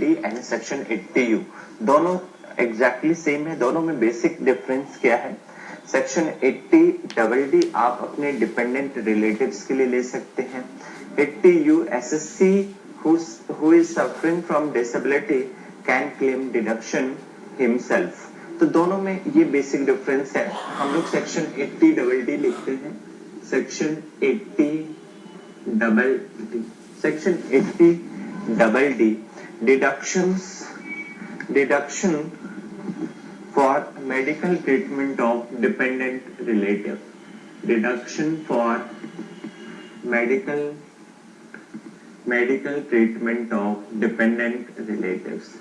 D and section 80U दोनों exactly same है। दोनों में बेसिक डिफरेंस क्या है? सेक्शन 80 डी आप अपने डिपेंडेंट रिलेटिव्स के लिए ले सकते हैं। 80U SSC who is suffering from disability can claim deduction himself। तो दोनों में ये बेसिक डिफरेंस है। हम लोग सेक्शन 80 लिखते हैं। Section 80 section 80 deduction for medical treatment of dependent relative, deduction for medical treatment of dependent relatives,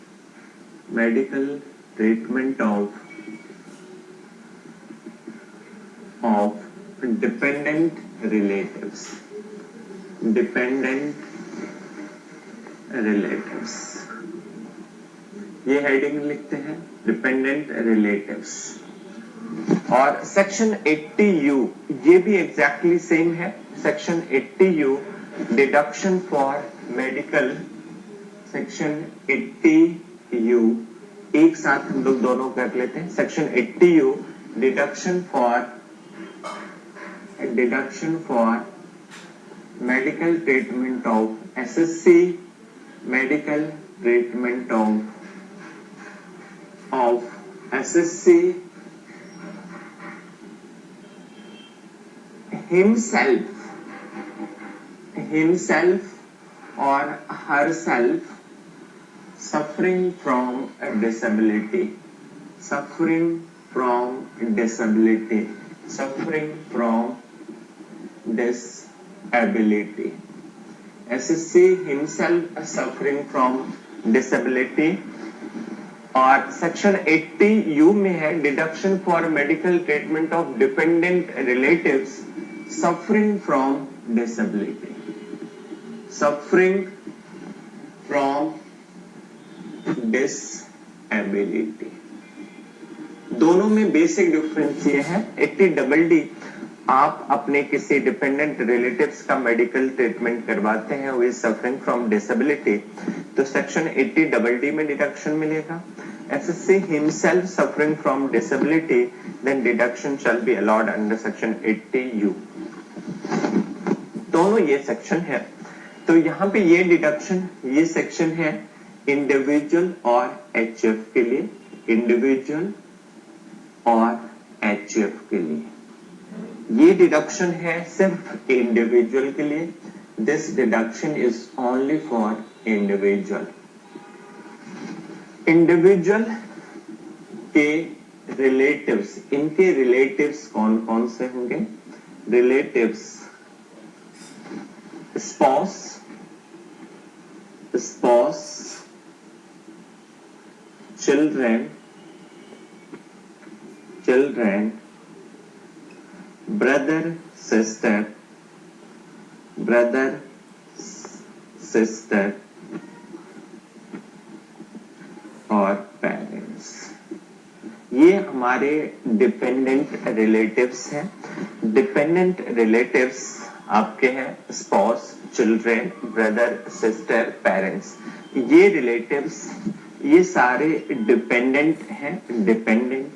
medical treatment of dependent relatives, ये हेडिंग लिखते हैं डिपेंडेंट रिलेटिव्स। और सेक्शन 80U ये भी एग्जैक्टली सेम है। Section 80U deduction for medical, section 80U एक साथ हम लोग दोनों कर लेते हैं। Section 80U deduction for medical treatment of SSC, medical treatment of SSC himself or herself suffering from disability, SSC himself suffering from disability। और सेक्शन 80U में है deduction for medical treatment of dependent relatives suffering from disability. दोनों में basic difference ये है। 80 आप अपने किसी डिपेंडेंट रिलेटिव्स का मेडिकल ट्रीटमेंट करवाते हैं, वो इज सफरिंग फ्रॉम डिसेबिलिटी, तो सेक्शन 80 में डिडक्शन मिलेगा। Assessee himself suffering from disability, then deduction shall be allowed under section 80U। दोनों ये सेक्शन है। तो यहाँ पे ये डिडक्शन, ये सेक्शन है इंडिविजुअल और एचएफ के लिए, इंडिविजुअल और एचएफ के लिए। ये डिडक्शन है सिर्फ इंडिविजुअल के लिए। This deduction is only for individual. Individual के रिलेटिव्स, इनके रिलेटिव्स कौन कौन से होंगे? Relatives spouse, children, brother sister और पेरेंट्स। ये हमारे डिपेंडेंट रिलेटिव्स हैं। डिपेंडेंट रिलेटिव्स आपके हैं spouse, children, brother, sister, parents. ये रिलेटिव्स ये सारे डिपेंडेंट हैं, डिपेंडेंट।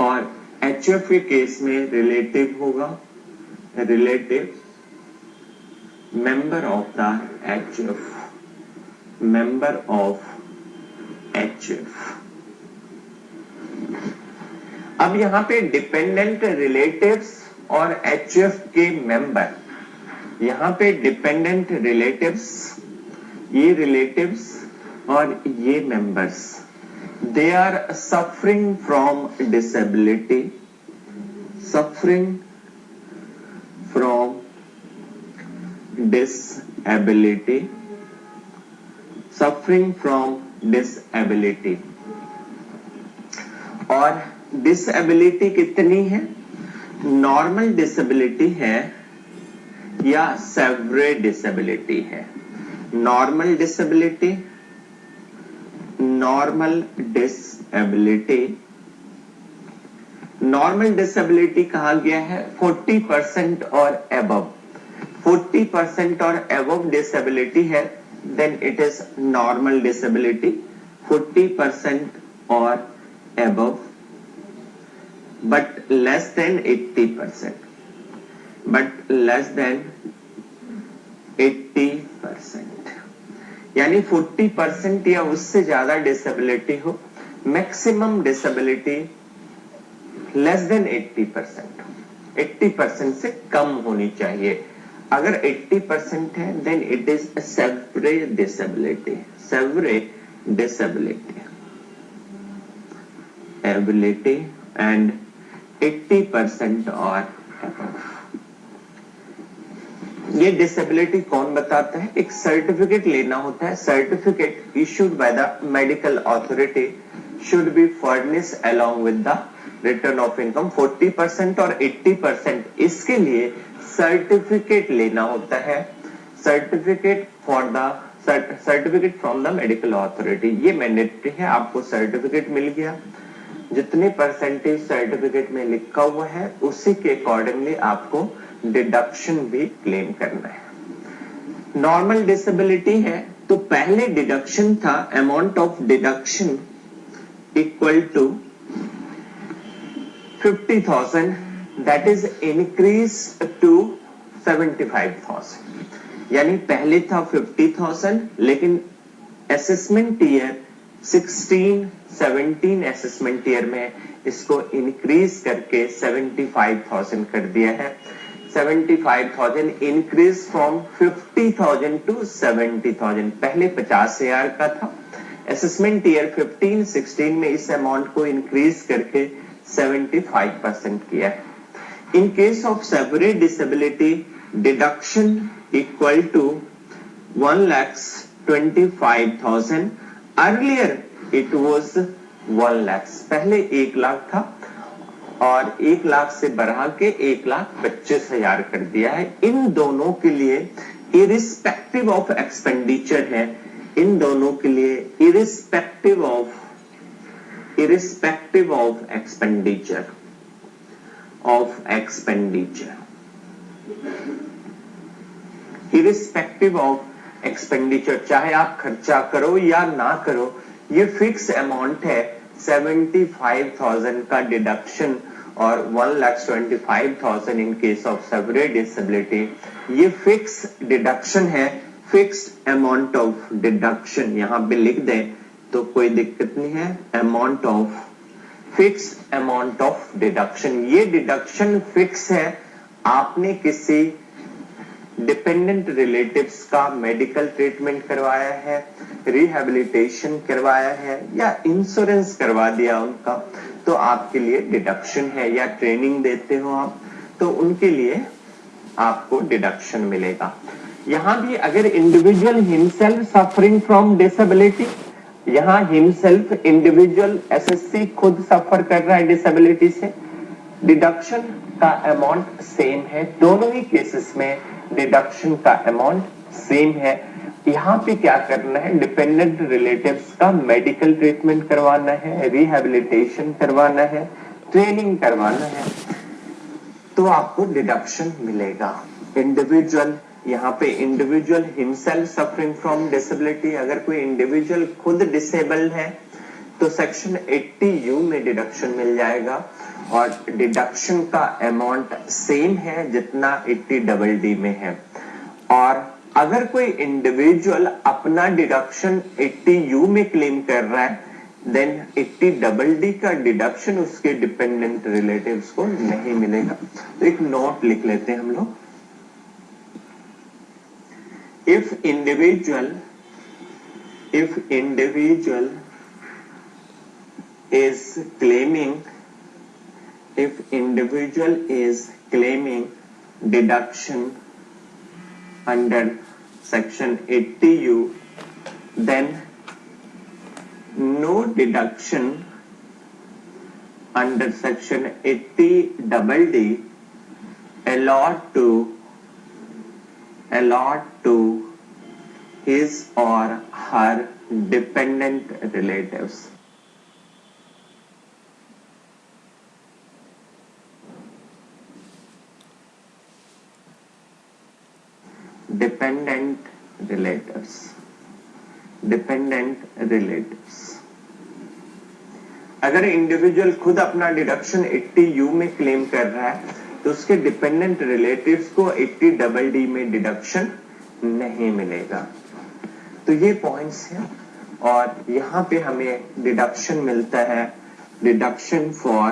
और एचएफ के केस में रिलेटिव होगा, relative member of the HF, member of HF. अब यहां पे डिपेंडेंट रिलेटिव्स और एचएफ के मेंबर, यहां पे डिपेंडेंट रिलेटिव्स, ये रिलेटिव्स और ये members, they are suffering from disability, suffering from disability, और डिसेबिलिटी कितनी है? नॉर्मल डिसेबिलिटी है या सेवरे डिसेबिलिटी है? नॉर्मल डिसेबिलिटी, नॉर्मल डिसेबिलिटी कहा गया है 40% और अबव। 40% और above disability है, then it is normal disability. 40% or above, but less than 80%, but less than 80%, यानी 40% या उससे ज्यादा डिसेबिलिटी हो, मैक्सिमम डिसेबिलिटी लेस देन 80%, 80% से कम होनी चाहिए. अगर 80% है then it is severe disability, severe disability ability and 80% और above. ये डिसेबिलिटी कौन बताता है? एक सर्टिफिकेट लेना होता है. Certificate issued by the medical authority should be furnish along with the return of income. 40% और 80%, इसके लिए सर्टिफिकेट लेना होता है. Certificate for the certificate from the medical authority, ये मैंडेटरी है. आपको सर्टिफिकेट मिल गया, जितने परसेंटेज सर्टिफिकेट में लिखा हुआ है उसी के अकॉर्डिंगली आपको डिडक्शन भी क्लेम करना है. नॉर्मल डिसेबिलिटी है तो पहले डिडक्शन था amount of deduction equal to 50,000, that is increase to 75,000. यानी पहले था 50,000, लेकिन असेसमेंट ईयर 16, 17 असेसमेंट ईयर में इसको इंक्रीज करके 75,000 कर दिया है. 75,000 इंक्रीज फ्रॉम 50,000 टू 70,000. पहले 50,000 का था. असेसमेंट ईयर 15, 16 में इस अमाउंट को इंक्रीज करके 75% किया है. In case of severe disability, deduction equal to 1,25,000. Earlier it was 1 lakh. पहले 1 लाख था और 1 लाख से बढ़ा के 1,25,000 कर दिया है. इन दोनों के लिए इरिस्पेक्टिव ऑफ एक्सपेंडिचर है. इन दोनों के लिए irrespective of expenditure irrespective of expenditure, चाहे आप खर्चा करो या ना करो, ये फिक्स अमाउंट है. 75,000 का डिडक्शन और 1,25,000 इन केस ऑफ सेवरे डिसेबिलिटी, ये फिक्स डिडक्शन है. फिक्स्ड अमाउंट ऑफ डिडक्शन यहां पे लिख दें तो कोई दिक्कत नहीं है. Amount of fixed amount of deduction, ये डिडक्शन फिक्स है. आपने किसी डिपेंडेंट रिलेटिव्स का मेडिकल ट्रीटमेंट करवाया है, रिहैबिलिटेशन करवाया है या इंश्योरेंस करवा दिया उनका, तो आपके लिए डिडक्शन है. या ट्रेनिंग देते हो आप, तो उनके लिए आपको डिडक्शन मिलेगा. यहां भी अगर individual himself suffering from disability, यहां हिमसेल्फ इंडिविजुअल एसएससी खुद सफर कर रहा है डिसेबिलिटी से, डिडक्शन का अमाउंट सेम है. दोनों ही केसेस में डिडक्शन का अमाउंट सेम है. यहां पे क्या करना है? डिपेंडेंट रिलेटिव्स का मेडिकल ट्रीटमेंट करवाना है, रिहैबिलिटेशन करवाना है, ट्रेनिंग करवाना है, तो आपको डिडक्शन मिलेगा. इंडिविजुअल, यहाँ पे individual himself suffering from disability, अगर कोई इंडिविजुअल खुद डिसेबल्ड है तो सेक्शन 80U में डिडक्शन मिल जाएगा और डिडक्शन का अमाउंट सेम है जितना 80DD में है. और अगर कोई इंडिविजुअल अपना डिडक्शन 80U में क्लेम कर रहा है, देन 80DD का डिडक्शन उसके डिपेंडेंट रिलेटिव्स को नहीं मिलेगा. तो एक नोट लिख लेते हैं हम लोग. If individual is claiming deduction under section 80U, then no deduction under section 80DD allot to his or her dependent relatives. Relatives, dependent relatives. अगर इंडिविजुअल खुद अपना डिडक्शन 80U में क्लेम कर रहा है तो उसके डिपेंडेंट रिलेटिव्स को 80DD में डिडक्शन नहीं मिलेगा। तो ये पॉइंट्स हैं और यहां पे हमें डिडक्शन मिलता है, deduction for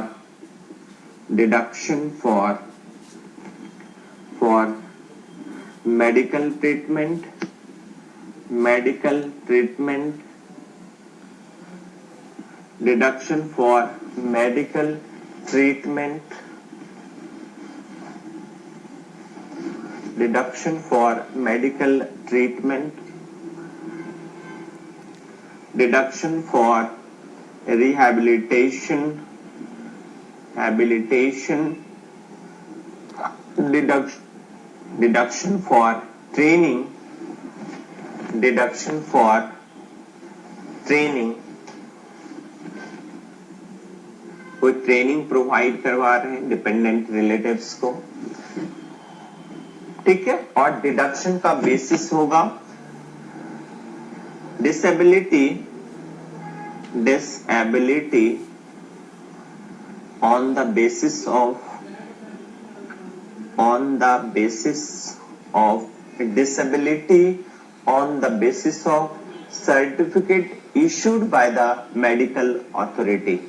medical treatment, deduction for medical treatment, deduction for medical treatment, deduction for rehabilitation, deduction for training, कोई ट्रेनिंग प्रोवाइड करवा रहे हैं डिपेंडेंट रिलेटिव्स को, ठीक है। और डिडक्शन का बेसिस होगा disability on the basis of certificate issued by the medical authority,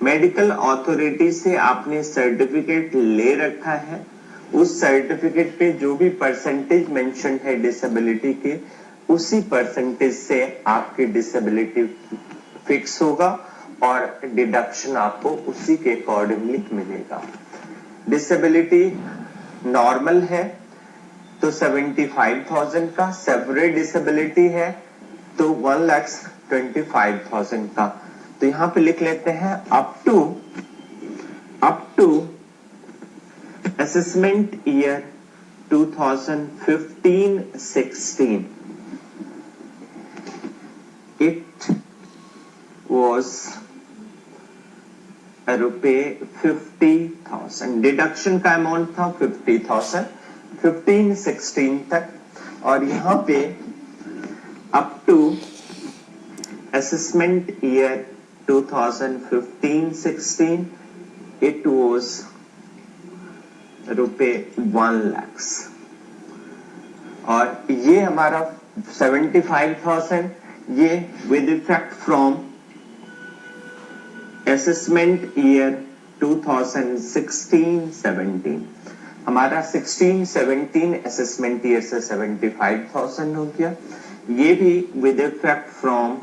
medical authority से आपने सर्टिफिकेट ले रखा है, उस सर्टिफिकेट पे जो भी परसेंटेज मेंशन है डिसेबिलिटी के, उसी परसेंटेज से आपकी डिसेबिलिटी फिक्स होगा और डिडक्शन आपको उसी के अकॉर्डिंगली मिलेगा। डिसेबिलिटी नॉर्मल है तो 75,000 का, सेवरेज डिसेबिलिटी है तो 1,25,000 का। तो यहां पे लिख लेते हैं up to assessment year 2015-16 it was ₹50,000। Deduction का अमाउंट था 50,000 15-16 तक। और यहां पे up to assessment year 2015-16 it was ₹1 lakh. और ये हमारा 75,000 ये with effect from assessment year 2016-17, हमारा 16-17 असेसमेंट ईयर से 75,000 हो गया। ये भी with effect from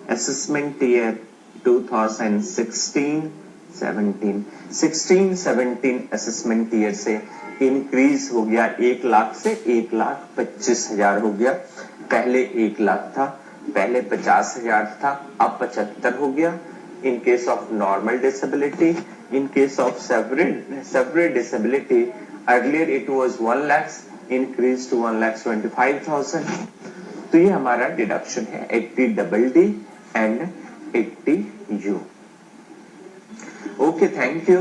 assessment year 2016-17 assessment year से इंक्रीज हो गया 1 लाख से 1,25,000 हो गया। पहले 1 लाख था, पहले 50,000 था, अब 75 हो गया। In case of normal disability, in case of severe disability, earlier it was 1 lakh, increased to 1,25,000। तो ये हमारा डिडक्शन है 80DD and 80U। Okay, thank you.